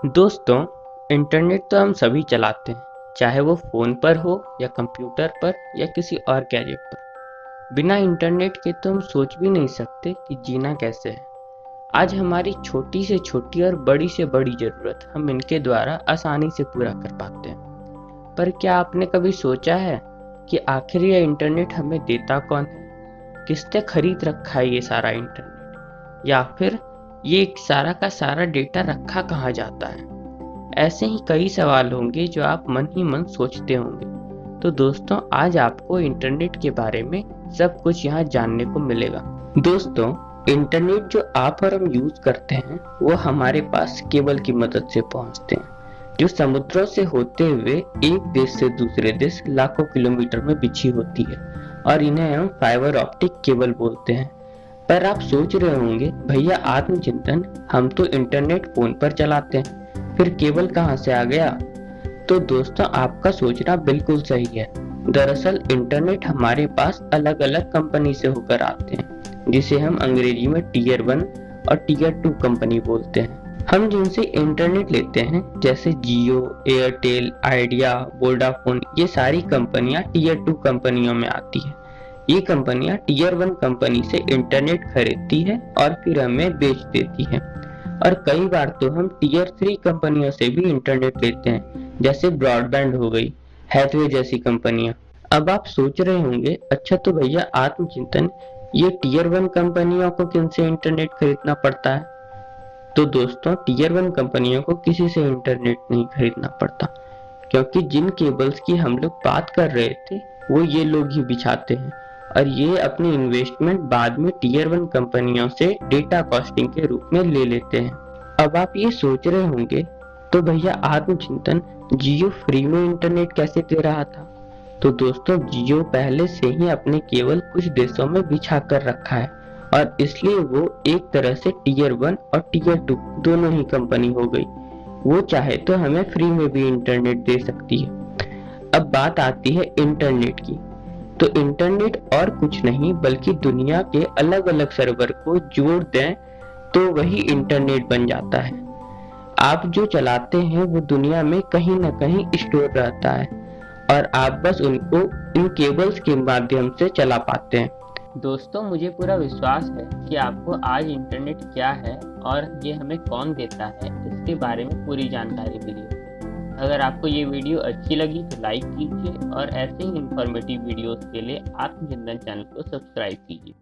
दोस्तों, इंटरनेट तो हम सभी चलाते हैं, चाहे वो फ़ोन पर हो या कंप्यूटर पर या किसी और गैजेट पर। बिना इंटरनेट के तो हम सोच भी नहीं सकते कि जीना कैसे है। आज हमारी छोटी से छोटी और बड़ी से बड़ी ज़रूरत हम इनके द्वारा आसानी से पूरा कर पाते हैं। पर क्या आपने कभी सोचा है कि आखिर ये इंटरनेट हमें देता कौन है? किसने खरीद रखा है ये सारा इंटरनेट? या फिर ये सारा का सारा डेटा रखा कहाँ जाता है? ऐसे ही कई सवाल होंगे जो आप मन ही मन सोचते होंगे। तो दोस्तों, आज आपको इंटरनेट के बारे में सब कुछ यहाँ जानने को मिलेगा। दोस्तों, इंटरनेट जो आप और हम यूज करते हैं वो हमारे पास केबल की मदद से पहुंचते हैं, जो समुद्रों से होते हुए एक देश से दूसरे देश लाखों किलोमीटर में बिछी होती है, और इन्हें हम फाइबर ऑप्टिक केबल बोलते हैं। पर आप सोच रहे होंगे, भैया आत्मचिंतन, हम तो इंटरनेट फोन पर चलाते हैं, फिर केबल कहाँ से आ गया? तो दोस्तों, आपका सोचना बिल्कुल सही है। दरअसल इंटरनेट हमारे पास अलग अलग कंपनी से होकर आते हैं, जिसे हम अंग्रेजी में टीयर 1 और टीयर 2 कंपनी बोलते हैं। हम जिनसे इंटरनेट लेते हैं, जैसे जियो, एयरटेल, आइडिया, वोडाफोन, ये सारी कंपनियां टीयर 2 कंपनियों में आती है। ये कंपनियां टीयर 1 कंपनी से इंटरनेट खरीदती है और फिर हमें बेच देती है। और कई बार तो हम टीयर 3 कंपनियों से भी इंटरनेट लेते हैं, जैसे ब्रॉडबैंड हो गई, हैथवे जैसी कंपनियां। अब आप सोच रहे होंगे, अच्छा तो भैया आत्मचिंतन, ये टीयर 1 कंपनियों को किन से इंटरनेट खरीदना पड़ता है? तो दोस्तों, टीयर 1 कंपनियों को किसी से इंटरनेट नहीं खरीदना पड़ता, क्योंकि जिन केबल्स की हम लोग बात कर रहे थे वो ये लोग ही बिछाते हैं, और ये अपनी इन्वेस्टमेंट बाद में टीयर 1 कंपनियों से डेटा कॉस्टिंग के रूप में ले लेते हैं। अब आप ये सोच रहे होंगे, तो भैया आत्मचिंतन, जियो फ्री में इंटरनेट कैसे दे रहा था? तो दोस्तों, जियो पहले से ही अपने केबल कुछ देशों में बिछा कर रखा है, और इसलिए वो एक तरह से टीयर 1 और टीयर 2 दोनों ही कंपनी हो गई। वो चाहे तो हमें फ्री में भी इंटरनेट दे सकती है। अब बात आती है इंटरनेट की। तो इंटरनेट और कुछ नहीं बल्कि दुनिया के अलग अलग सर्वर को जोड़ दें तो वही इंटरनेट बन जाता है। आप जो चलाते हैं वो दुनिया में कहीं ना कहीं स्टोर रहता है, और आप बस उनको इन केबल्स के माध्यम से चला पाते हैं। दोस्तों, मुझे पूरा विश्वास है कि आपको आज इंटरनेट क्या है और ये हमें कौन देता है इसके बारे में पूरी जानकारी मिली है। अगर आपको ये वीडियो अच्छी लगी तो लाइक कीजिए, और ऐसे ही इंफॉर्मेटिव वीडियोस के लिए आत्मचिंतन चैनल को सब्सक्राइब कीजिए।